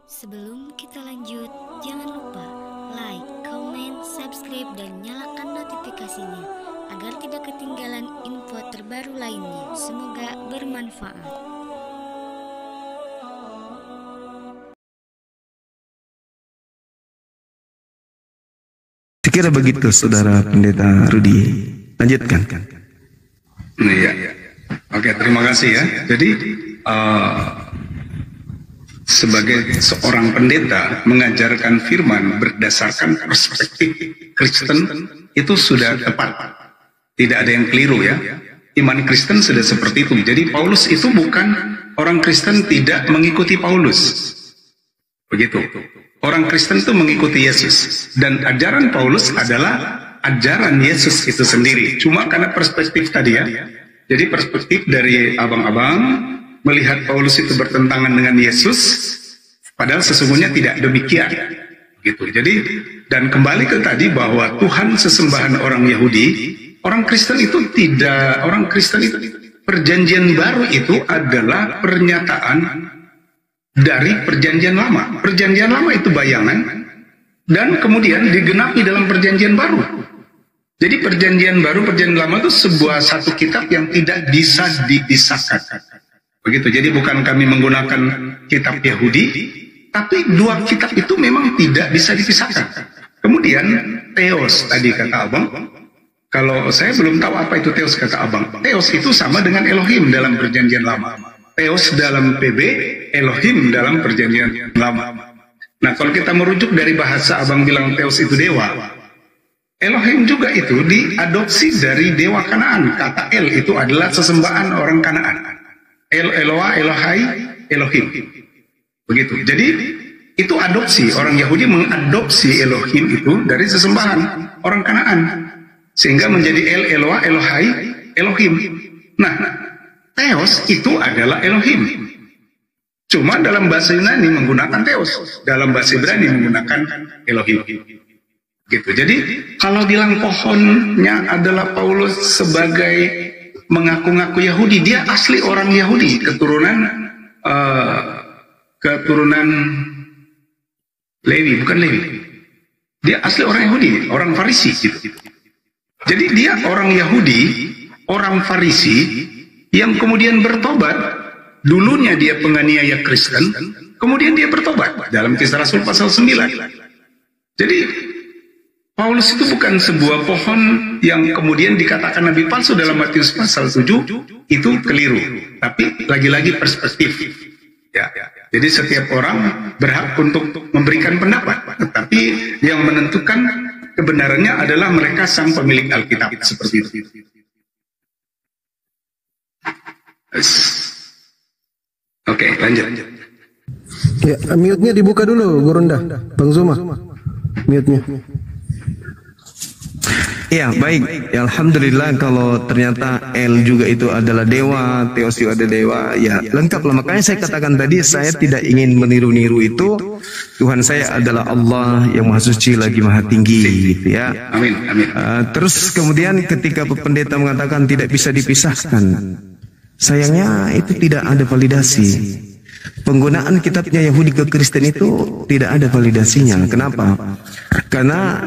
Sebelum kita lanjut, jangan lupa like, comment, subscribe, dan nyalakan notifikasinya agar tidak ketinggalan info terbaru lainnya. Semoga bermanfaat. Sekira begitu, Saudara Pendeta Rudi. Lanjutkan. Iya. Oke, terima kasih ya. Jadi sebagai seorang pendeta mengajarkan firman berdasarkan perspektif Kristen itu sudah tepat. Tidak ada yang keliru ya. Iman Kristen sudah seperti itu. Jadi Paulus itu bukan orang Kristen tidak mengikuti Paulus. Begitu. Orang Kristen itu mengikuti Yesus. Dan ajaran Paulus adalah ajaran Yesus itu sendiri. Cuma karena perspektif tadi ya. Jadi perspektif dari abang-abang melihat Paulus itu bertentangan dengan Yesus, padahal sesungguhnya tidak demikian. Gitu. Jadi dan kembali ke tadi bahwa Tuhan sesembahan orang Yahudi, orang Kristen itu tidak, orang Kristen itu perjanjian baru itu adalah pernyataan dari perjanjian lama. Perjanjian lama itu bayangan dan kemudian digenapi dalam perjanjian baru. Jadi perjanjian baru, perjanjian lama itu sebuah satu kitab yang tidak bisa dipisahkan. Begitu. Jadi bukan kami menggunakan kitab Yahudi, tapi dua kitab itu memang tidak bisa dipisahkan. Kemudian Theos tadi kata abang, kalau saya belum tahu apa itu Theos kata abang. Theos itu sama dengan Elohim dalam perjanjian lama. Theos dalam PB, Elohim dalam perjanjian lama. Nah kalau kita merujuk dari bahasa abang bilang Theos itu dewa, Elohim juga itu diadopsi dari dewa Kanaan. Kata El itu adalah sesembahan orang Kanaan. El, Eloah, Elohai, Elohim. Begitu. Jadi itu adopsi. Orang Yahudi mengadopsi Elohim itu dari sesembahan orang Kanaan. Sehingga menjadi El, Eloah, Elohai, Elohim. Nah, Theos itu adalah Elohim. Cuma dalam bahasa Yunani menggunakan Theos. Dalam bahasa Ibrani menggunakan Elohim. Gitu. Jadi kalau bilang pohonnya adalah Paulus sebagai mengaku-ngaku Yahudi, dia asli orang Yahudi, keturunan Lewi, bukan Lewi. Dia asli orang Yahudi, orang Farisi gitu. Jadi dia orang Yahudi, orang Farisi yang kemudian bertobat. Dulunya dia penganiaya Kristen, kemudian dia bertobat dalam Kisah Rasul pasal 9. Jadi Paulus itu bukan sebuah pohon yang kemudian dikatakan nabi palsu dalam Matius pasal 7, itu keliru. Tapi lagi-lagi perspektif. Ya. Jadi setiap orang berhak untuk memberikan pendapat, tetapi yang menentukan kebenarannya adalah mereka sang pemilik Alkitab, seperti itu. Oke, lanjut. Ya, mute-nya dibuka dulu, Gurunda. Bang Zuma. Mute-nya. Ya, baik. Ya, alhamdulillah kalau ternyata El juga itu adalah dewa, Theos juga ada dewa, ya lengkap lah. Makanya saya katakan tadi, saya tidak ingin meniru-niru itu. Tuhan saya adalah Allah yang Maha Suci lagi Maha Tinggi, gitu ya. Amin, amin. Terus kemudian ketika pendeta mengatakan tidak bisa dipisahkan, sayangnya itu tidak ada validasi. Penggunaan kitabnya Yahudi ke Kristen itu tidak ada validasinya. Kenapa? Karena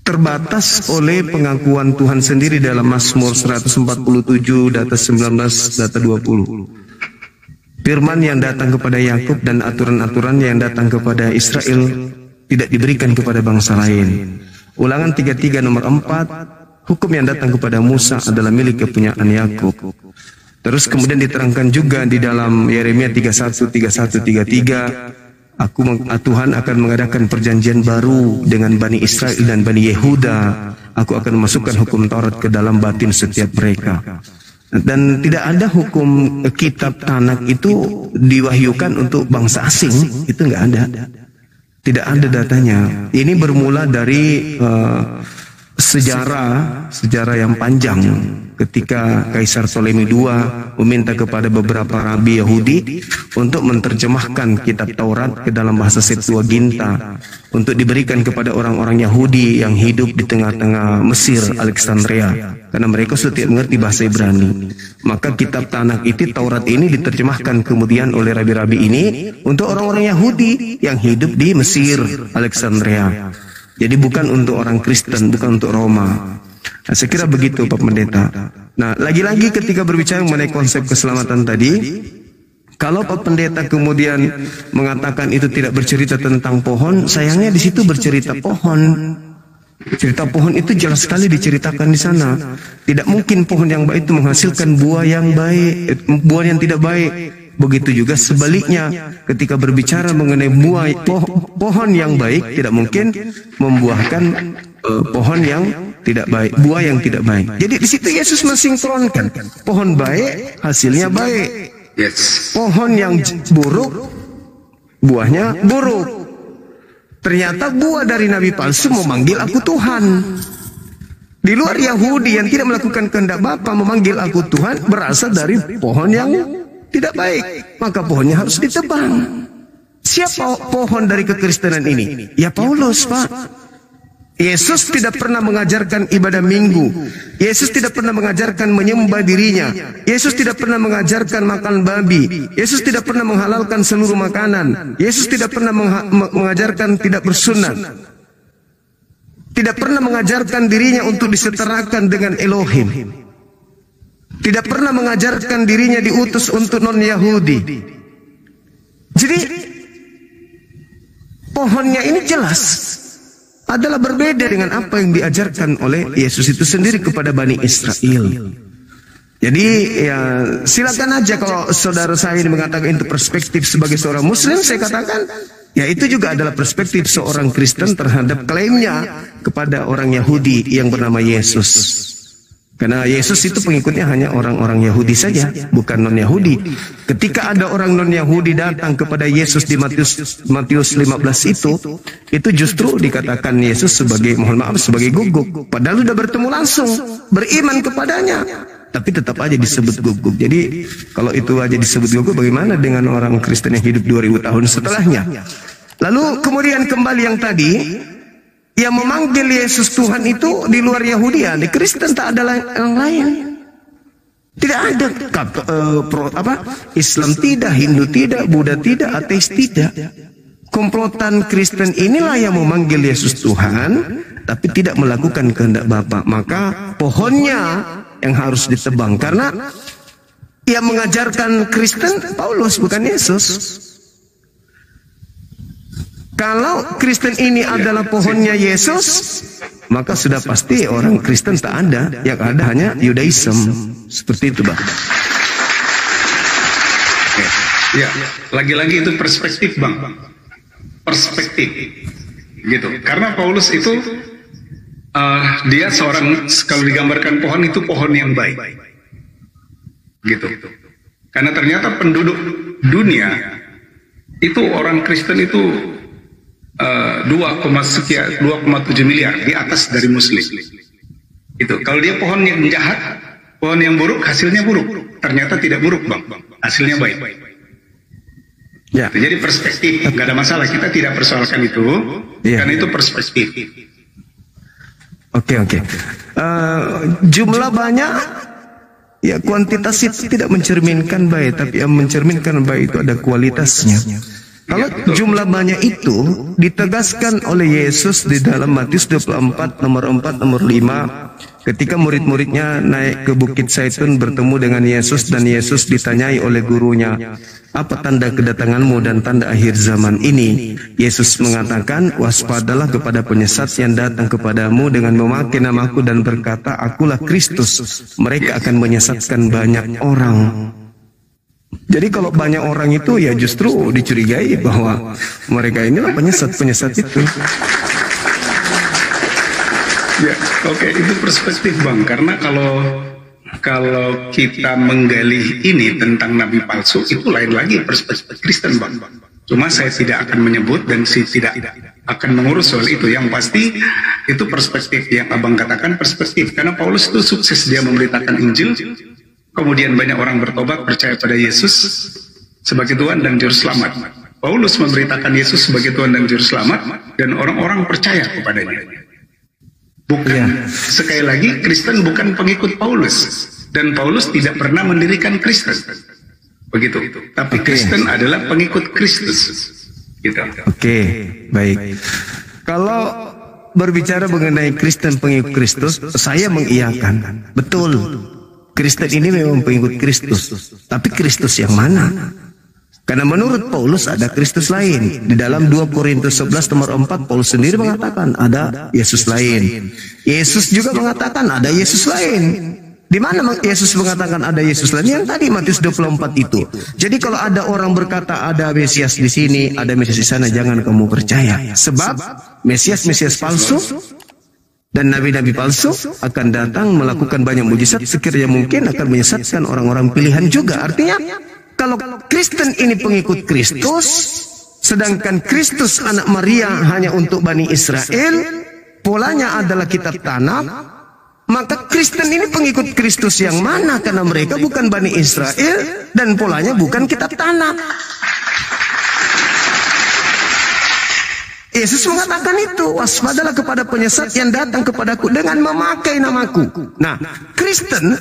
terbatas oleh pengakuan Tuhan sendiri dalam Mazmur 147 data 19 data 20. Firman yang datang kepada Yakub dan aturan-aturan yang datang kepada Israel tidak diberikan kepada bangsa lain. Ulangan 33 nomor 4, hukum yang datang kepada Musa adalah milik kepunyaan Yakub. Terus kemudian diterangkan juga di dalam Yeremia 31 31 33, Tuhan akan mengadakan perjanjian baru dengan Bani Israel dan Bani Yehuda. Aku akan memasukkan hukum Taurat ke dalam batin setiap mereka. Dan tidak ada hukum kitab Tanak itu diwahyukan untuk bangsa asing. Itu nggak ada. Tidak ada datanya. Ini bermula dari sejarah yang panjang. ketika Kaisar Ptolemy II meminta kepada beberapa rabi Yahudi untuk menerjemahkan kitab Taurat ke dalam bahasa Septuaginta untuk diberikan kepada orang-orang Yahudi yang hidup di tengah-tengah Mesir, Alexandria, karena mereka sudah tidak mengerti bahasa Ibrani. Maka kitab Tanakh itu, Taurat ini, diterjemahkan kemudian oleh rabi-rabi ini untuk orang-orang Yahudi yang hidup di Mesir, Alexandria. Jadi bukan untuk orang Kristen, bukan untuk Roma. Nah, saya kira begitu Pak Pendeta. Nah, lagi-lagi ketika berbicara mengenai konsep keselamatan tadi, kalau Pak Pendeta kemudian mengatakan itu tidak bercerita tentang pohon, sayangnya di situ bercerita pohon. Cerita pohon itu jelas sekali diceritakan di sana. Tidak mungkin pohon yang baik itu menghasilkan buah yang baik, buah yang tidak baik. Begitu juga sebaliknya, ketika berbicara mengenai buah pohon yang baik, tidak mungkin membuahkan pohon yang tidak baik, buah yang tidak baik. Jadi di situ Yesus mensinkronkan, pohon baik hasilnya baik. Yes. Pohon yang buruk buahnya buruk. Ternyata buah dari nabi palsu memanggil aku Tuhan. Di luar Yahudi yang tidak melakukan kehendak Bapa memanggil aku Tuhan berasal dari pohon yang tidak baik, maka pohonnya harus ditebang. Siapa pohon dari kekristenan ini? Ya Paulus, Pak. Yesus tidak pernah mengajarkan ibadah minggu. Yesus tidak pernah mengajarkan menyembah dirinya. Yesus tidak pernah mengajarkan makan babi. Yesus tidak pernah menghalalkan seluruh makanan. Yesus tidak pernah mengajarkan tidak bersunat. Tidak pernah mengajarkan dirinya untuk disetarakan dengan Elohim. Tidak pernah mengajarkan dirinya diutus untuk non-Yahudi. Jadi pohonnya ini jelas adalah berbeda dengan apa yang diajarkan oleh Yesus itu sendiri kepada Bani Israel. Jadi ya silakan aja kalau saudara saya ini mengatakan itu perspektif sebagai seorang Muslim, saya katakan ya itu juga adalah perspektif seorang Kristen terhadap klaimnya kepada orang Yahudi yang bernama Yesus. Karena Yesus itu pengikutnya hanya orang-orang Yahudi saja, bukan non-Yahudi. Ketika ada orang non-Yahudi datang kepada Yesus di Matius 15 itu justru dikatakan Yesus sebagai, mohon maaf, sebagai guguk. Padahal sudah bertemu langsung, beriman kepadanya, tapi tetap aja disebut guguk. Jadi kalau itu aja disebut guguk, bagaimana dengan orang Kristen yang hidup 2000 tahun setelahnya? Lalu kemudian kembali yang tadi, yang memanggil Yesus Tuhan itu di luar Yahudi, di Kristen tak ada yang lain. Tidak ada Islam tidak, Hindu tidak, Buddha tidak, ateis tidak. Komplotan Kristen inilah yang memanggil Yesus Tuhan, tapi tidak melakukan kehendak Bapa. Maka pohonnya yang harus ditebang, karena yang mengajarkan Kristen Paulus, bukan Yesus. Kalau Kristen ini adalah pohonnya Yesus, maka sudah pasti orang Kristen tak ada. Yang ada hanya Yudaism. Seperti itu, Bang. Ya, lagi-lagi itu perspektif, Bang. Perspektif. Gitu. Karena Paulus itu dia seorang, kalau digambarkan pohon itu pohon yang baik. Gitu. Karena ternyata penduduk dunia itu orang Kristen itu 2,7 miliar, di atas dari Muslim. Itu kalau dia pohon yang jahat, pohon yang buruk, hasilnya buruk. Ternyata tidak buruk, Bang, hasilnya baik. Ya. Jadi perspektif, nggak ada masalah, kita tidak persoalkan itu, karena itu perspektif. Oke. Jumlah banyak, ya kuantitas itu tidak mencerminkan baik, tapi yang mencerminkan baik itu ada kualitasnya. Kalau jumlah banyak itu ditegaskan oleh Yesus di dalam Matius 24 nomor 4 nomor 5, ketika murid-muridnya naik ke Bukit Zaitun bertemu dengan Yesus, dan Yesus ditanyai oleh gurunya, apa tanda kedatanganmu dan tanda akhir zaman ini? Yesus mengatakan, waspadalah kepada penyesat yang datang kepadamu dengan memakai namaku dan berkata, akulah Kristus. Mereka akan menyesatkan banyak orang. Jadi kalau banyak orang itu ya justru dicurigai bahwa mereka inilah penyesat itu. Ya, oke, itu perspektif, Bang. Karena kalau kita menggali ini tentang nabi palsu, itu lain lagi perspektif Kristen, Bang. Cuma saya tidak akan menyebut dan saya akan mengurus soal itu. Yang pasti itu perspektif yang abang katakan, perspektif. Karena Paulus itu sukses dia memberitakan Injil, kemudian banyak orang bertobat percaya pada Yesus sebagai Tuhan dan Juru Selamat. Paulus memberitakan Yesus sebagai Tuhan dan Juru Selamat, dan orang-orang percaya kepadanya. Bukan, sekali lagi, Kristen bukan pengikut Paulus, dan Paulus tidak pernah mendirikan Kristen. Begitu. Tapi Kristen adalah pengikut Kristus. Gitu. Oke, baik. Kalau berbicara mengenai Kristen pengikut Kristus, saya mengiyakan. Betul, Kristen ini memang pengikut Kristus. Tapi Kristus yang mana? Karena menurut Paulus ada Kristus lain. Di dalam 2 Korintus 11 nomor 4, Paulus sendiri mengatakan ada Yesus lain. Yesus juga mengatakan ada Yesus lain. Di mana Yesus mengatakan ada Yesus lain? Yang tadi Matius 24 itu. Jadi kalau ada orang berkata ada Mesias di sini, ada Mesias di sana, jangan kamu percaya. Sebab Mesias palsu dan nabi-nabi palsu akan datang melakukan banyak mujizat, sekiranya mungkin akan menyesatkan orang-orang pilihan juga. Artinya kalau Kristen ini pengikut Kristus, sedangkan Kristus anak Maria hanya untuk Bani Israel, polanya adalah kitab Tanakh, maka Kristen ini pengikut Kristus yang mana? Karena mereka bukan Bani Israel dan polanya bukan kitab Tanakh. Yesus mengatakan itu, waspadalah kepada penyesat yang datang kepadaku dengan memakai namaku. Nah, Kristen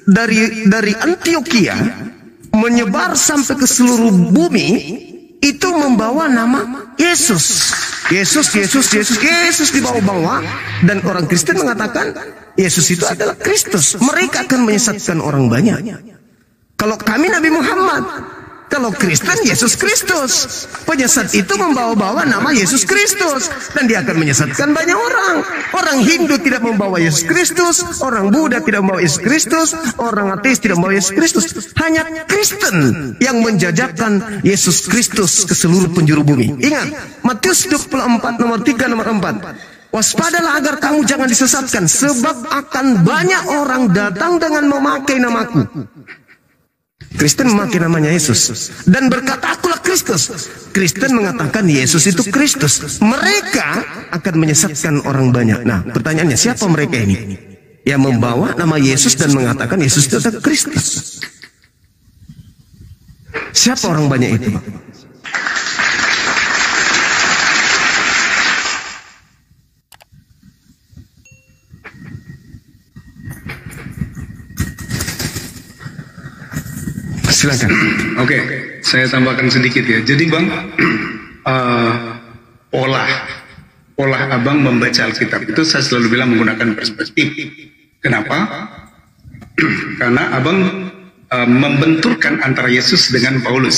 dari Antioquia menyebar sampai ke seluruh bumi itu membawa nama Yesus. Yesus dibawa-bawa, dan orang Kristen mengatakan Yesus itu adalah Kristus. Mereka akan menyesatkan orang banyak. Kalau kami Nabi Muhammad, kalau Kristen Yesus Kristus. Penyesat itu membawa-bawa nama Yesus Kristus, dan dia akan menyesatkan banyak orang. Orang Hindu tidak membawa Yesus Kristus, orang Buddha tidak membawa Yesus Kristus, orang ateis tidak membawa Yesus Kristus. Hanya Kristen yang menjajakan Yesus Kristus ke seluruh penjuru bumi. Ingat, Matius 24 nomor 3 nomor 4. Waspadalah agar kamu jangan disesatkan, sebab akan banyak orang datang dengan memakai namaku. Kristen memakai namanya Yesus dan berkata akulah Kristus. Kristen mengatakan Yesus itu Kristus. Mereka akan menyesatkan orang banyak. Nah, pertanyaannya, siapa mereka ini yang membawa nama Yesus dan mengatakan Yesus itu adalah Kristus? Siapa orang banyak itu? Silakan. Oke, saya tambahkan sedikit ya. Jadi Bang, pola Abang membaca Alkitab itu saya selalu bilang menggunakan perspektif. Kenapa? Karena Abang membenturkan antara Yesus dengan Paulus.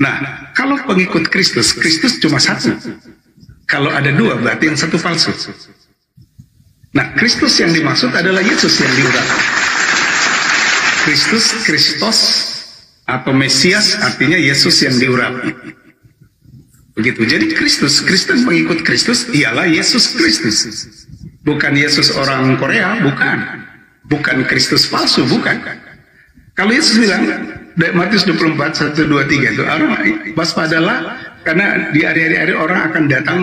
Nah, kalau pengikut Kristus, Kristus cuma satu. Kalau ada dua, berarti yang satu palsu. Nah, Kristus yang dimaksud adalah Yesus yang diurapi. Kristus atau Mesias artinya Yesus yang diurapi. Begitu. Jadi Kristen pengikut Kristus ialah Yesus Kristus. Bukan Yesus orang Korea, bukan. Bukan Kristus palsu, bukan. Kalau Yesus bilang, Matius 24, 1, 2, 3 itu, waspadalah, karena di hari-hari orang akan datang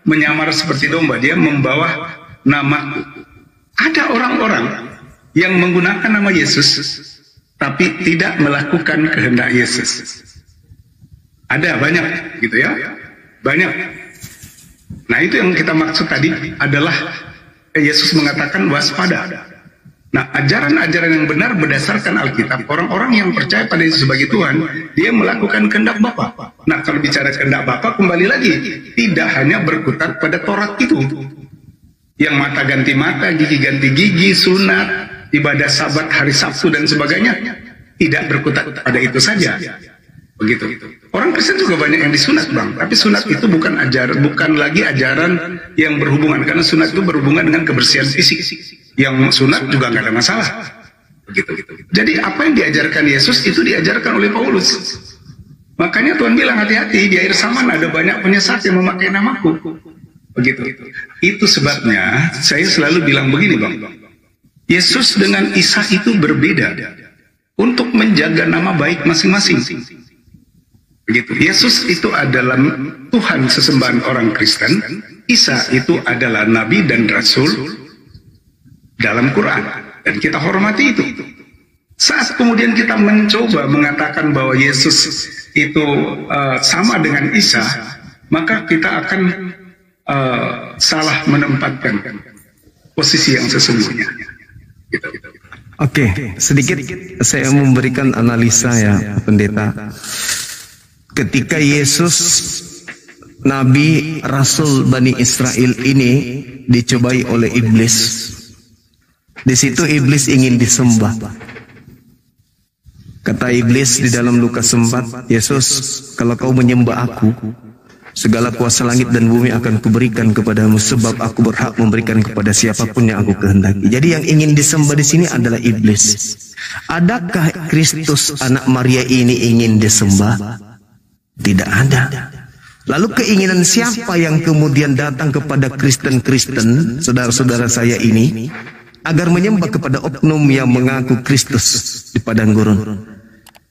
menyamar seperti domba, dia membawa namaku. Ada orang-orang yang menggunakan nama Yesus tapi tidak melakukan kehendak Yesus. Ada banyak gitu ya, banyak. Nah, itu yang kita maksud tadi adalah Yesus mengatakan waspada. Nah, ajaran-ajaran yang benar berdasarkan Alkitab, orang-orang yang percaya pada Yesus sebagai Tuhan, dia melakukan kehendak Bapa. Nah, kalau bicara kehendak Bapa, kembali lagi, tidak hanya berkutat pada Taurat itu, yang mata ganti mata, gigi ganti gigi, sunat, ibadah Sabat, hari Sabtu dan sebagainya, tidak berkutat pada itu saja. Begitu. Orang Kristen juga banyak yang disunat, Bang, tapi sunat itu bukan lagi ajaran yang berhubungan, karena sunat itu berhubungan dengan kebersihan fisik. Yang sunat juga nggak ada masalah. Begitu. Jadi apa yang diajarkan Yesus itu diajarkan oleh Paulus. Makanya Tuhan bilang hati-hati, di akhir zaman ada banyak penyesat yang memakai namaku. Begitu. Itu sebabnya saya selalu bilang begini, Bang. Yesus dengan Isa itu berbeda untuk menjaga nama baik masing-masing. Begitu. Yesus itu adalah Tuhan sesembahan orang Kristen. Isa itu adalah nabi dan rasul dalam Quran. Dan kita hormati itu. Saat kemudian kita mencoba mengatakan bahwa Yesus itu sama dengan Isa, maka kita akan salah menempatkan posisi yang sesungguhnya. Gitu. Oke, sedikit saya memberikan analisa ya, Pendeta. Ketika Yesus, Nabi Rasul Bani Israel ini dicobai oleh iblis, di situ iblis ingin disembah. Kata iblis di dalam Lukas 4, Yesus, kalau kau menyembah aku, segala kuasa langit dan bumi akan kuberikan kepadamu, sebab aku berhak memberikan kepada siapapun yang aku kehendaki. Jadi yang ingin disembah di sini adalah iblis. Adakah Kristus anak Maria ini ingin disembah? Tidak ada. Lalu keinginan siapa yang kemudian datang kepada Kristen-Kristen, saudara-saudara saya ini, agar menyembah kepada oknum yang mengaku Kristus di padang gurun?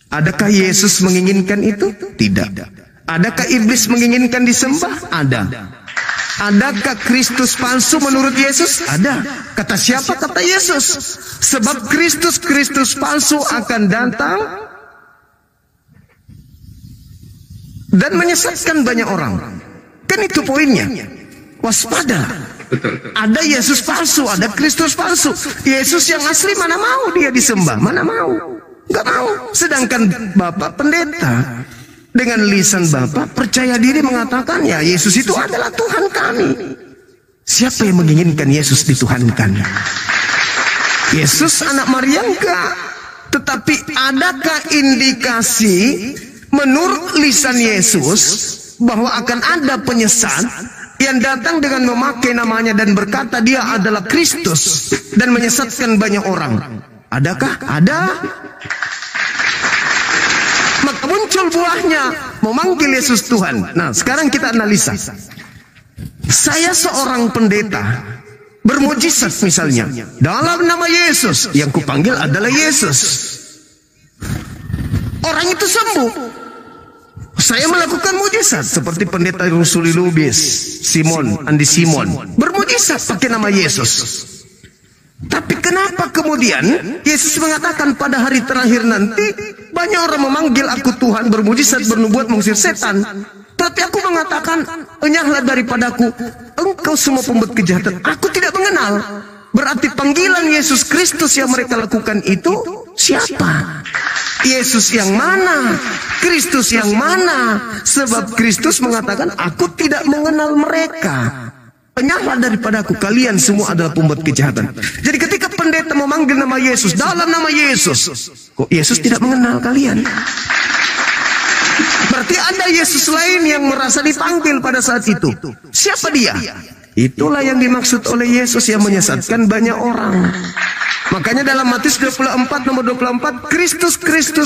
Adakah Yesus menginginkan itu? Tidak. Adakah iblis menginginkan disembah? Ada. Adakah Kristus palsu menurut Yesus? Ada. Kata siapa? Kata Yesus. Sebab Kristus palsu akan datang dan menyesatkan banyak orang. Kan itu poinnya. Waspada. Ada Yesus palsu, ada Kristus palsu. Yesus yang asli mana mau dia disembah? Mana mau? Gak mau. Sedangkan Bapak Pendeta dengan lisan Bapak percaya diri mengatakan, ya Yesus itu adalah Tuhan kami. Siapa yang menginginkan Yesus dituhankan? Yesus anak Maria enggak. Tetapi adakah indikasi menurut lisan Yesus bahwa akan ada penyesat yang datang dengan memakai namanya dan berkata dia adalah Kristus dan menyesatkan banyak orang? Adakah? Ada. Maka muncul buahnya, memanggil Yesus Tuhan. Nah, sekarang kita analisa. Saya seorang pendeta bermujizat misalnya dalam nama Yesus, yang kupanggil adalah Yesus. Orang itu sembuh. Saya melakukan mujizat seperti pendeta Rusuli Lubis, Andi Simon, bermujizat pakai nama Yesus. Tapi kenapa kemudian Yesus mengatakan pada hari terakhir nanti banyak orang memanggil aku Tuhan, bermujizat, bernubuat, mengusir setan, tapi aku mengatakan, enyahlah daripadaku, engkau semua pembuat kejahatan, aku tidak mengenal. Berarti panggilan Yesus Kristus yang mereka lakukan itu siapa? Yesus yang mana? Kristus yang mana? Sebab Kristus mengatakan, aku tidak mengenal mereka. Enyahlah daripadaku, kalian semua adalah pembuat kejahatan. Jadi ketika pendeta memanggil nama Yesus, dalam nama Yesus, kok Yesus tidak mengenal kalian? Berarti ada Yesus lain yang merasa dipanggil pada saat itu. Siapa dia? Itulah yang dimaksud oleh Yesus yang menyesatkan banyak orang. Makanya dalam Matius 24 nomor 24, Kristus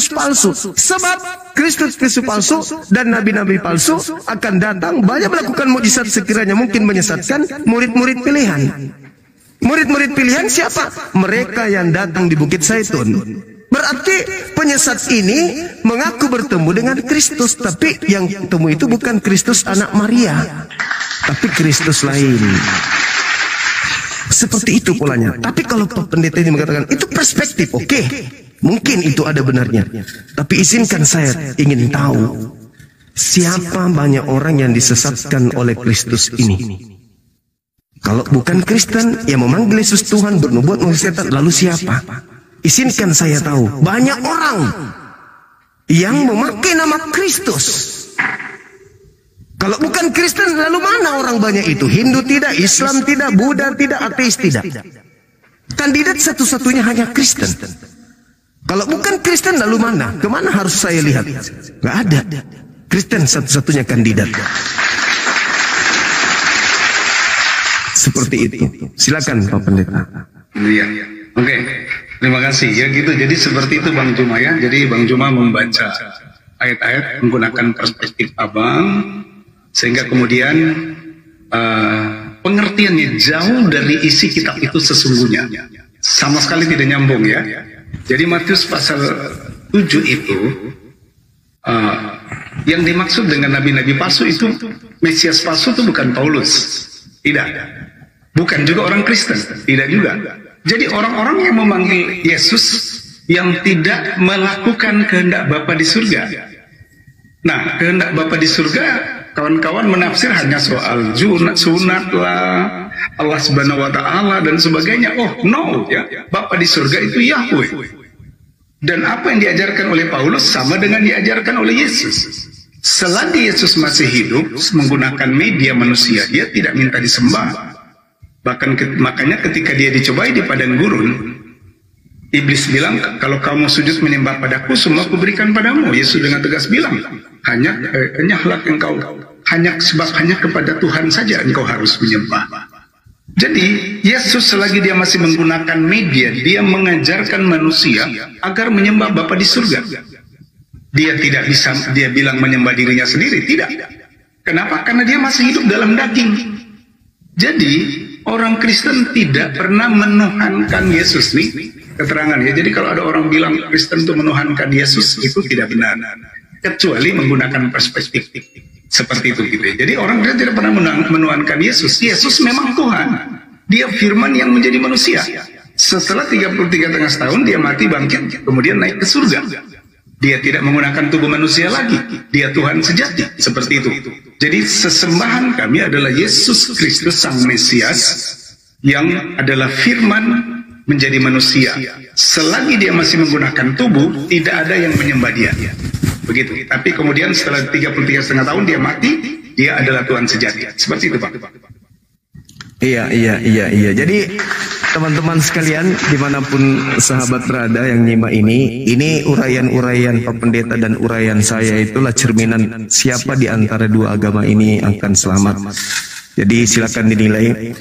palsu. Sebab Kristus palsu dan nabi-nabi palsu akan datang, banyak melakukan mujizat sekiranya mungkin menyesatkan murid-murid pilihan. Murid-murid pilihan siapa? Mereka yang datang di Bukit Zaitun. Berarti penyesat ini mengaku bertemu dengan Kristus, tapi yang ketemu itu bukan Kristus anak Maria, tapi Kristus lain. Seperti itu polanya. Tapi kalau Pak Pendeta ini mengatakan itu perspektif, oke, mungkin itu ada benarnya. Tapi izinkan saya ingin tahu siapa banyak orang yang disesatkan oleh Kristus ini. Kalau bukan Kristen yang memanggil Yesus Tuhan, bernubuat, mengusir setan, lalu siapa? Izinkan saya tahu banyak orang yang memakai nama Kristus. Kalau bukan Kristen, lalu mana orang banyak itu? Hindu tidak, Islam tidak, Buddha tidak, ateis tidak. Kandidat satu-satunya hanya Kristen. Kalau bukan Kristen, lalu mana? Kemana harus saya lihat? Gak ada. Kristen satu-satunya kandidat. Seperti itu. Silakan Pak Pendeta. Iya. Oke. Terima kasih. Ya gitu. Jadi seperti itu Bang Juma ya. Jadi Bang Juma membaca ayat-ayat menggunakan perspektif Abang, sehingga kemudian pengertiannya jauh dari isi kitab itu sesungguhnya. Sama sekali tidak nyambung ya. Jadi Matius pasal 7 itu Yang dimaksud dengan nabi-nabi palsu itu, Mesias palsu itu bukan Paulus, tidak. Bukan juga orang Kristen, tidak juga. Jadi orang-orang yang memanggil Yesus yang tidak melakukan kehendak Bapa di surga. Nah, kehendak Bapa di surga, kawan-kawan menafsir hanya soal sunat lah, Allah Subhanahu wa Ta'ala dan sebagainya. Oh no, ya, Bapa di surga itu Yahweh. Dan apa yang diajarkan oleh Paulus sama dengan diajarkan oleh Yesus. Selagi Yesus masih hidup menggunakan media manusia, dia tidak minta disembah. Bahkan makanya ketika dia dicobai di padang gurun, iblis bilang, kalau kamu sujud menyembah padaku, semua aku berikan padamu. Yesus dengan tegas bilang, hanyalah engkau, sebab hanya kepada Tuhan saja engkau harus menyembah. Jadi Yesus selagi dia masih menggunakan media, dia mengajarkan manusia agar menyembah Bapa di surga. Dia tidak bisa, dia bilang menyembah dirinya sendiri, tidak. Kenapa? Karena dia masih hidup dalam daging. Jadi orang Kristen tidak pernah menuhankan Yesus nih keterangan ya. Jadi kalau ada orang bilang Kristen itu menuhankan Yesus, itu tidak benar, kecuali menggunakan perspektif seperti itu gitu ya. Jadi orang Kristen tidak pernah menuhankan Yesus. Yesus memang Tuhan, dia firman yang menjadi manusia. Setelah 33,5 tahun dia mati, bangkit, kemudian naik ke surga. Dia tidak menggunakan tubuh manusia lagi, dia Tuhan sejati, seperti itu. Jadi sesembahan kami adalah Yesus Kristus Sang Mesias yang adalah firman menjadi manusia. Selagi dia masih menggunakan tubuh, tidak ada yang menyembah dia. Begitu. Tapi kemudian setelah 33,5 tahun dia mati, dia adalah Tuhan sejati. Seperti itu, Pak. Iya. Jadi teman-teman sekalian, dimanapun sahabat berada yang nyimak ini uraian-uraian Pak Pendeta dan uraian saya itulah cerminan siapa di antara dua agama ini akan selamat. Jadi silakan dinilai